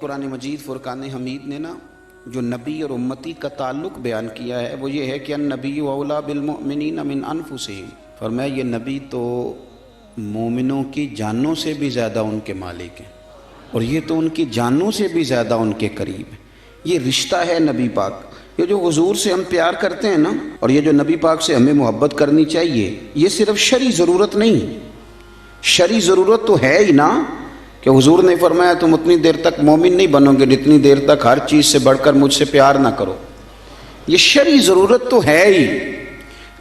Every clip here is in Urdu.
قرآن مجید فرقان حمید نے نا جو نبی اور امتی کا تعلق بیان کیا ہے وہ یہ ہے کہ النبی اولیٰ بالمؤمنین من انفسہم، فرمایا یہ نبی تو مومنوں کی جانوں سے بھی زیادہ ان کے مالک ہیں، اور یہ تو ان کی جانوں سے بھی زیادہ ان کے قریب ہے۔ یہ رشتہ ہے نبی پاک، یہ جو حضور سے ہم پیار کرتے ہیں نا، اور یہ جو نبی پاک سے ہمیں محبت کرنی چاہیے، یہ صرف شرعی ضرورت نہیں، شرعی ضرورت تو ہے ہی نا، کہ حضور نے فرمایا تم اتنی دیر تک مومن نہیں بنو گے جتنی دیر تک ہر چیز سے بڑھ کر مجھ سے پیار نہ کرو۔ یہ شرعی ضرورت تو ہے ہی،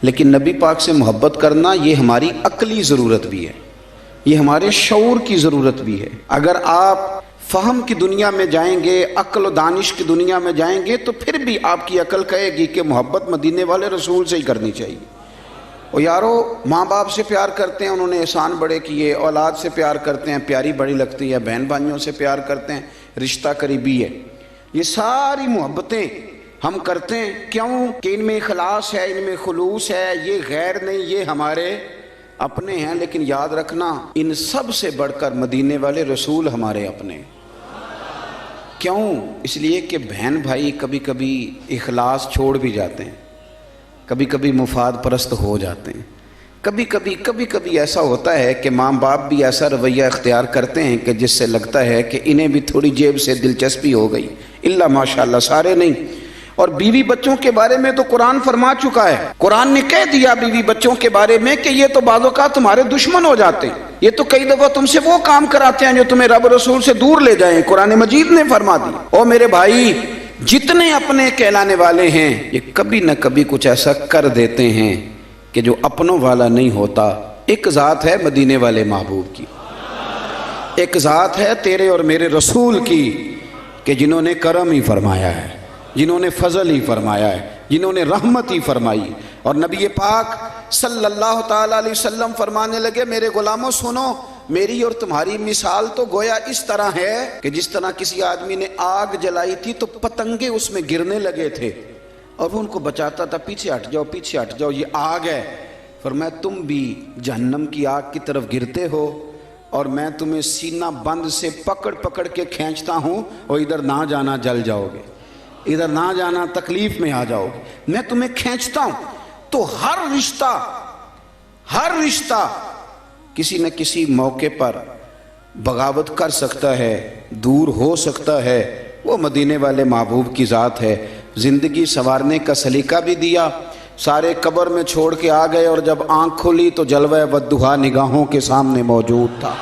لیکن نبی پاک سے محبت کرنا یہ ہماری عقلی ضرورت بھی ہے، یہ ہمارے شعور کی ضرورت بھی ہے۔ اگر آپ فہم کی دنیا میں جائیں گے، عقل و دانش کی دنیا میں جائیں گے، تو پھر بھی آپ کی عقل کہے گی کہ محبت مدینے والے رسول سے ہی کرنی چاہیے۔ اور یارو ماں باپ سے پیار کرتے ہیں، انہوں نے احسان بڑے کیے، اولاد سے پیار کرتے ہیں، پیاری بڑی لگتی ہے، بہن بھائیوں سے پیار کرتے ہیں، رشتہ قریبی ہے۔ یہ ساری محبتیں ہم کرتے ہیں کیوں؟ کہ ان میں اخلاص ہے، ان میں خلوص ہے، یہ غیر نہیں، یہ ہمارے اپنے ہیں۔ لیکن یاد رکھنا ان سب سے بڑھ کر مدینے والے رسول ہمارے اپنے۔ کیوں؟ اس لیے کہ بہن بھائی کبھی کبھی اخلاص چھوڑ بھی جاتے ہیں، کبھی کبھی مفاد پرست ہو جاتے ہیں، کبھی کبھی ایسا ہوتا ہے کہ ماں باپ بھی ایسا رویہ اختیار کرتے ہیں کہ جس سے لگتا ہے کہ انہیں بھی تھوڑی جیب سے دلچسپی ہو گئی، اللہ ماشاءاللہ سارے نہیں۔ اور بیوی بچوں کے بارے میں تو قرآن فرما چکا ہے، قرآن نے کہہ دیا بیوی بچوں کے بارے میں کہ یہ تو بعض اوقات تمہارے دشمن ہو جاتے ہیں، یہ تو کئی دفعہ تم سے وہ کام کراتے ہیں جو تمہیں رب رسول سے دور لے جائیں، قرآن مجید نے فرما دی۔ او میرے بھائی، جتنے اپنے کہلانے والے ہیں یہ کبھی نہ کبھی کچھ ایسا کر دیتے ہیں کہ جو اپنوں والا نہیں ہوتا۔ ایک ذات ہے مدینے والے محبوب کی، ایک ذات ہے تیرے اور میرے رسول کی کہ جنہوں نے کرم ہی فرمایا ہے، جنہوں نے فضل ہی فرمایا ہے، جنہوں نے رحمت ہی فرمائی۔ اور نبی پاک صلی اللہ تعالیٰ علیہ وسلم فرمانے لگے میرے غلاموں سنو، میری اور تمہاری مثال تو گویا اس طرح ہے کہ جس طرح کسی آدمی نے آگ جلائی تھی تو پتنگے اس میں گرنے لگے تھے اور وہ ان کو بچاتا تھا، پیچھے ہٹ جاؤ پیچھے ہٹ جاؤ، یہ آگ ہے۔ فرمایا تم بھی جہنم کی آگ کی طرف گرتے ہو اور میں تمہیں سینہ بند سے پکڑ کے کھینچتا ہوں، اور ادھر نہ جانا جل جاؤ گے، ادھر نہ جانا تکلیف میں آ جاؤ گے، میں تمہیں کھینچتا ہوں۔ تو ہر رشتہ کسی نہ کسی موقع پر بغاوت کر سکتا ہے، دور ہو سکتا ہے، وہ مدینے والے محبوب کی ذات ہے۔ زندگی سنوارنے کا سلیقہ بھی دیا، سارے قبر میں چھوڑ کے آ گئے، اور جب آنکھ کھلی تو جلوہ والدہا نگاہوں کے سامنے موجود تھا۔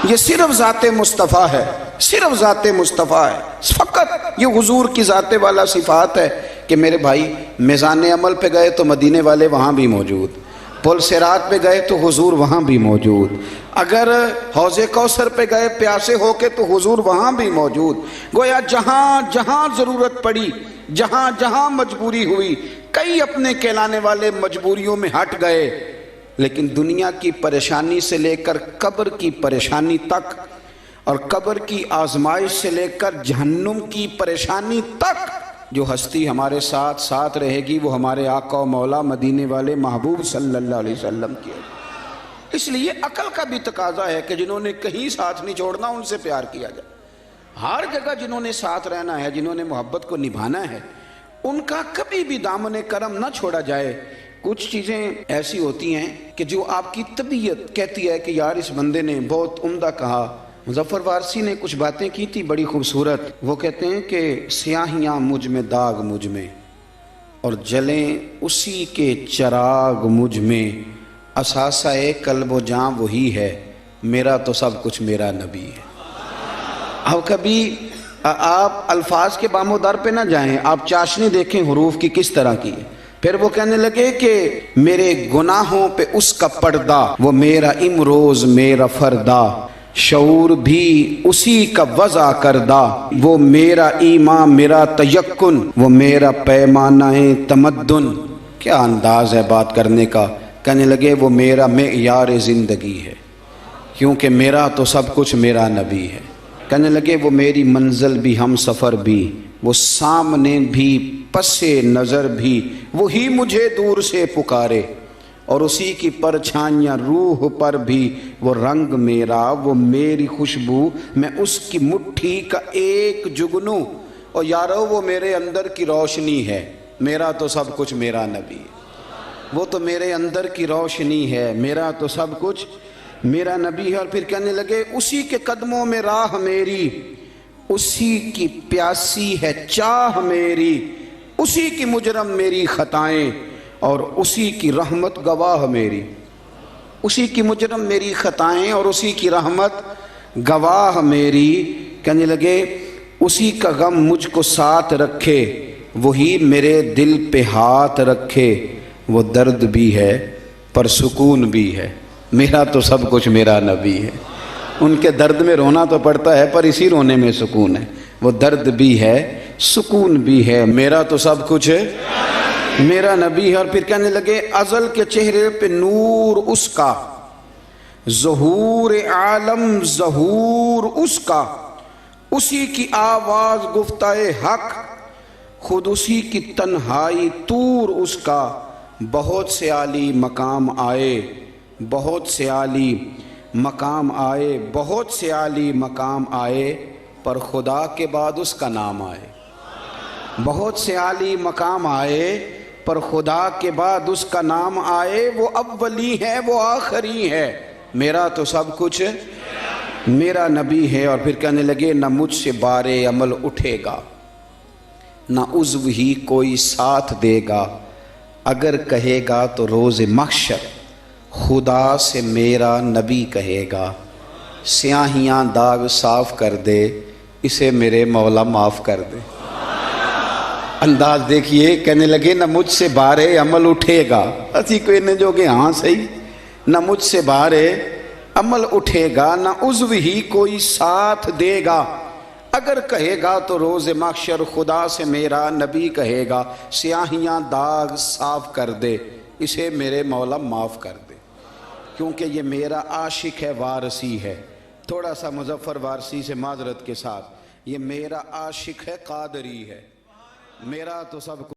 یہ صرف ذات مصطفیٰ ہے، صرف ذات مصطفیٰ ہے، فقط یہ حضور کی ذات والا صفات ہے کہ میرے بھائی میزان عمل پہ گئے تو مدینے والے وہاں بھی موجود، پل صراط پہ گئے تو حضور وہاں بھی موجود، اگر حوض کوثر پہ گئے پیاسے ہو کے تو حضور وہاں بھی موجود۔ گویا جہاں جہاں ضرورت پڑی، جہاں جہاں مجبوری ہوئی، کئی اپنے کہلانے والے مجبوریوں میں ہٹ گئے، لیکن دنیا کی پریشانی سے لے کر قبر کی پریشانی تک، اور قبر کی آزمائش سے لے کر جہنم کی پریشانی تک، جو ہستی ہمارے ساتھ ساتھ رہے گی وہ ہمارے آقا و مولا مدینے والے محبوب صلی اللہ علیہ وسلم کی ہے۔ اس لیے عقل کا بھی تقاضا ہے کہ جنہوں نے کہیں ساتھ نہیں چھوڑنا ان سے پیار کیا جائے، ہر جگہ جنہوں نے ساتھ رہنا ہے، جنہوں نے محبت کو نبھانا ہے، ان کا کبھی بھی دامن کرم نہ چھوڑا جائے۔ کچھ چیزیں ایسی ہوتی ہیں کہ جو آپ کی طبیعت کہتی ہے کہ یار اس بندے نے بہت عمدہ کہا۔ مظفر وارسی نے کچھ باتیں کی تھی بڑی خوبصورت، وہ کہتے ہیں کہ سیاہیاں مجھ میں داغ مجھ میں، اور جلیں اسی کے چراغ مجھ میں، اثاثہ قلب و جاں وہی ہے، میرا تو سب کچھ میرا نبی ہے۔ اب کبھی آپ الفاظ کے بام و در پہ نہ جائیں، آپ چاشنی دیکھیں حروف کی کس طرح کی ہے۔ پھر وہ کہنے لگے کہ میرے گناہوں پہ اس کا پردہ، وہ میرا امروز میرا فردہ، شعور بھی اسی کا وضع کردہ، وہ میرا ایمان میرا تیقن، وہ میرا پیمانہ تمدن۔ کیا انداز ہے بات کرنے کا۔ کہنے لگے وہ میرا معیار زندگی ہے، کیونکہ میرا تو سب کچھ میرا نبی ہے۔ کہنے لگے وہ میری منزل بھی ہم سفر بھی، وہ سامنے بھی پس نظر بھی، وہی مجھے دور سے پکارے، اور اسی کی پرچھائیاں روح پر بھی، وہ رنگ میرا، وہ میری خوشبو، میں اس کی مٹھی کا ایک جگنو، اور یارو وہ میرے اندر کی روشنی ہے۔ میرا تو سب کچھ میرا نبی ہے، وہ تو میرے اندر کی روشنی ہے، میرا تو سب کچھ میرا نبی ہے۔ اور پھر کہنے لگے اسی کے قدموں میں راہ میری، اسی کی پیاسی ہے چاہ میری، اسی کی مجرم میری خطائیں اور اسی کی رحمت گواہ میری، اسی کی مجرم میری خطائیں اور اسی کی رحمت گواہ میری۔ کہنے لگے اسی کا غم مجھ کو ساتھ رکھے، وہی میرے دل پہ ہاتھ رکھے، وہ درد بھی ہے پر سکون بھی ہے، میرا تو سب کچھ میرا نبی ہے۔ ان کے درد میں رونا تو پڑتا ہے پر اسی رونے میں سکون ہے، وہ درد بھی ہے سکون بھی ہے، میرا تو سب کچھ میرا نبی ہے۔ اور پھر کہنے لگے ازل کے چہرے پہ نور اس کا، ظہور عالم ظہور اس کا، اسی کی آواز گفتہ حق، خود اسی کی تنہائی طور اس کا، بہت سے عالی مقام آئے، بہت سے عالی مقام آئے، بہت سے عالی مقام آئے، پر خدا کے بعد اس کا نام آئے۔ بہت سے عالی مقام آئے پر خدا کے بعد اس کا نام آئے، وہ اولی ہے وہ آخری ہے، میرا تو سب کچھ میرا نبی ہے۔ اور پھر کہنے لگے نہ مجھ سے بار عمل اٹھے گا، نہ عضو ہی کوئی ساتھ دے گا، اگر کہے گا تو روز محشر خدا سے میرا نبی کہے گا، سیاہیاں داغ صاف کر دے، اسے میرے مولا معاف کر دے۔ انداز دیکھیے، کہنے لگے نہ مجھ سے بار عمل اٹھے گا، اسی کوئی نے جو کہ ہاں صحیح، نہ مجھ سے بار عمل اٹھے گا، نہ عضو ہی کوئی ساتھ دے گا، اگر کہے گا تو روز محشر خدا سے میرا نبی کہے گا، سیاہیاں داغ صاف کر دے، اسے میرے مولا معاف کر دے۔ کیونکہ یہ میرا عاشق ہے وارثی ہے، تھوڑا سا مظفر وارثی سے معذرت کے ساتھ، یہ میرا عاشق ہے قادری ہے، میرا تو سب